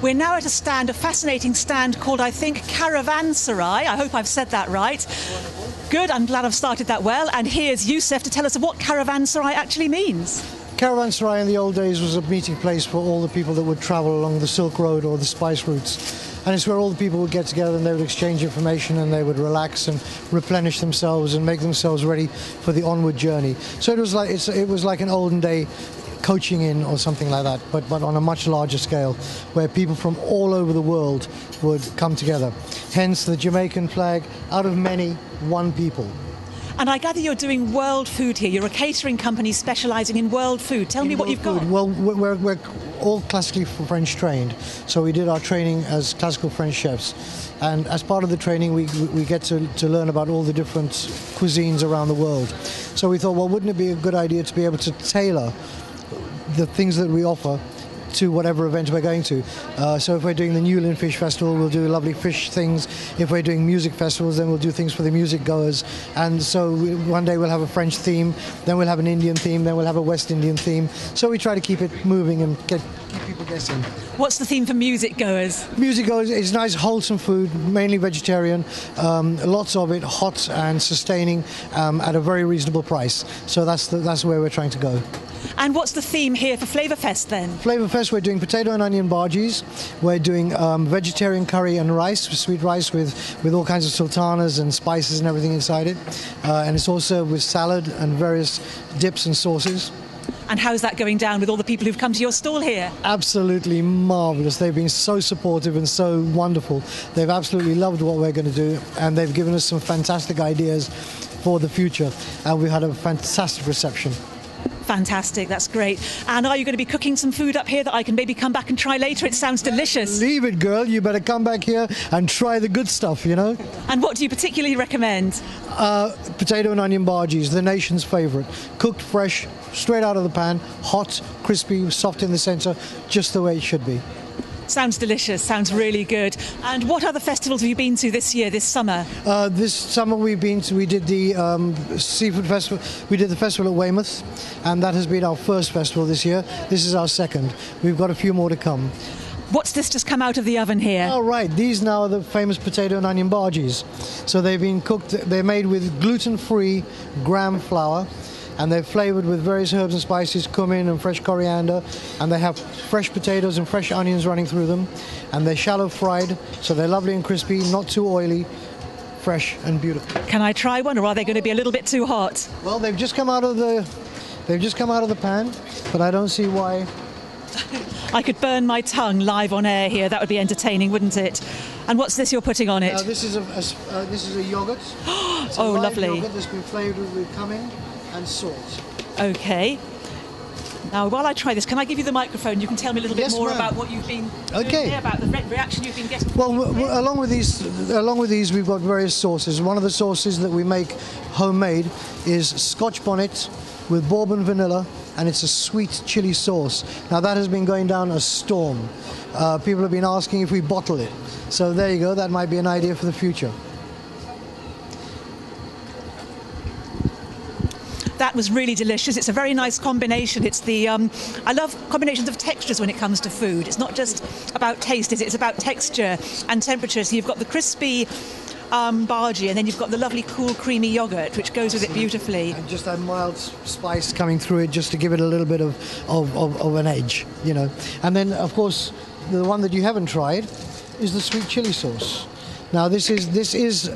We're now at a stand, a fascinating stand called, I think, Caravanserai. I hope I've said that right. Good, I'm glad I've started that well. And here's Youssef to tell us what Caravanserai actually means. Caravanserai in the old days was a meeting place for all the people that would travel along the Silk Road or the spice routes. And it's where all the people would get together and they would exchange information and they would relax and replenish themselves and make themselves ready for the onward journey. So it was like an olden day coaching in or something like that, but on a much larger scale, where people from all over the world would come together. Hence the Jamaican flag, out of many, one people. And I gather you're doing world food here. You're a catering company specialising in world food. Tell me what you've got. Well, we're all classically French trained, so we did our training as classical French chefs. And as part of the training, we get to learn about all the different cuisines around the world. So we thought, well, wouldn't it be a good idea to be able to tailor the things that we offer to whatever event we're going to. So if we're doing the Newland Fish Festival, we'll do lovely fish things. If we're doing music festivals, then we'll do things for the music goers. And so one day we'll have a French theme, then we'll have an Indian theme, then we'll have a West Indian theme. So we try to keep it moving and keep people guessing. What's the theme for music goers? Music goers is nice, wholesome food, mainly vegetarian. Lots of it, hot and sustaining, at a very reasonable price. So that's where we're trying to go. And what's the theme here for Flavour Fest then? Flavour Fest, we're doing potato and onion bhajis. We're doing vegetarian curry and rice, sweet rice with all kinds of sultanas and spices and everything inside it. And it's also with salad and various dips and sauces. And how's that going down with all the people who've come to your stall here? Absolutely marvellous. They've been so supportive and so wonderful. They've absolutely loved what we're going to do, and they've given us some fantastic ideas for the future. And we've had a fantastic reception. Fantastic, that's great. And are you going to be cooking some food up here that I can maybe come back and try later? It sounds delicious. Leave it, girl. You better come back here and try the good stuff, you know. And what do you particularly recommend? Potato and onion bhajis, the nation's favourite. Cooked fresh, straight out of the pan, hot, crispy, soft in the centre, just the way it should be. Sounds delicious, sounds really good. And what other festivals have you been to this year, this summer? This summer we did the seafood festival. We did the festival at Weymouth, and that has been our first festival this year. This is our second. We've got a few more to come. What's this just come out of the oven here? Oh, right. These now are the famous potato and onion bhajis. So they've been cooked, they're made with gluten-free gram flour, and they're flavoured with various herbs and spices, cumin and fresh coriander, and they have fresh potatoes and fresh onions running through them, and they're shallow fried, so they're lovely and crispy, not too oily, fresh and beautiful. Can I try one, or are they going to be a little bit too hot? Well, they've just come out of the pan, but I don't see why. I could burn my tongue live on air here. That would be entertaining, wouldn't it? And what's this you're putting on it? This is a yogurt. Oh, lovely. Yogurt that's been flavoured with cumin and salt. Okay. Now, while I try this, can I give you the microphone? You can tell me a little bit more about what you've been doing here, about the reaction you've been getting. Well, along with these, we've got various sauces. One of the sauces that we make homemade is Scotch bonnet with bourbon vanilla, and it's a sweet chili sauce. Now, that has been going down a storm. People have been asking if we bottle it. So there you go. That might be an idea for the future. That was really delicious. It's a very nice combination. It's the I love combinations of textures when it comes to food. It's not just about taste, is it? It's about texture and temperature. So you've got the crispy bhaji, and then you've got the lovely cool creamy yogurt, which goes with it beautifully. And just that mild spice coming through it, just to give it a little bit of an edge, you know. And then, of course, the one that you haven't tried is the sweet chili sauce. Now, this is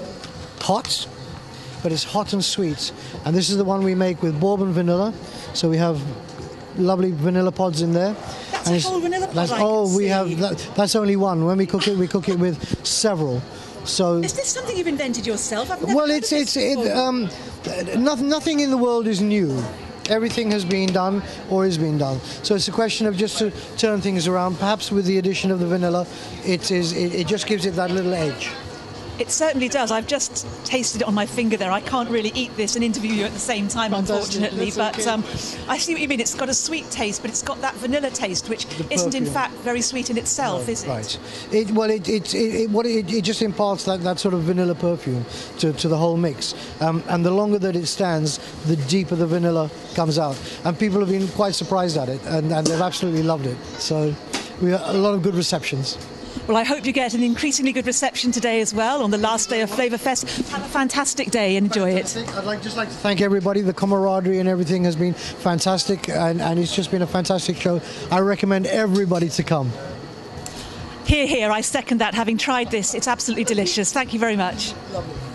hot, but it's hot and sweet. And this is the one we make with bourbon vanilla. So we have lovely vanilla pods in there. That's a whole vanilla pod. That's only one. When we cook it with several. So is this something you've invented yourself? I've never nothing in the world is new. Everything has been done or is being done. So it's a question of just to turn things around. Perhaps with the addition of the vanilla, it just gives it that little edge. It certainly does. I've just tasted it on my finger there. I can't really eat this and interview you at the same time, unfortunately. But I see what you mean. It's got a sweet taste, but it's got that vanilla taste, which isn't in fact very sweet in itself, is it? Right. It just imparts that sort of vanilla perfume to the whole mix. And the longer that it stands, the deeper the vanilla comes out. And people have been quite surprised at it, and they've absolutely loved it. So we had a lot of good receptions. Well, I hope you get an increasingly good reception today as well on the last day of Flavour Fest. Have a fantastic day and enjoy it. I'd just like to thank everybody. The camaraderie and everything has been fantastic, and it's just been a fantastic show. I recommend everybody to come. Hear, hear. I second that. Having tried this, it's absolutely delicious. Thank you very much. Lovely.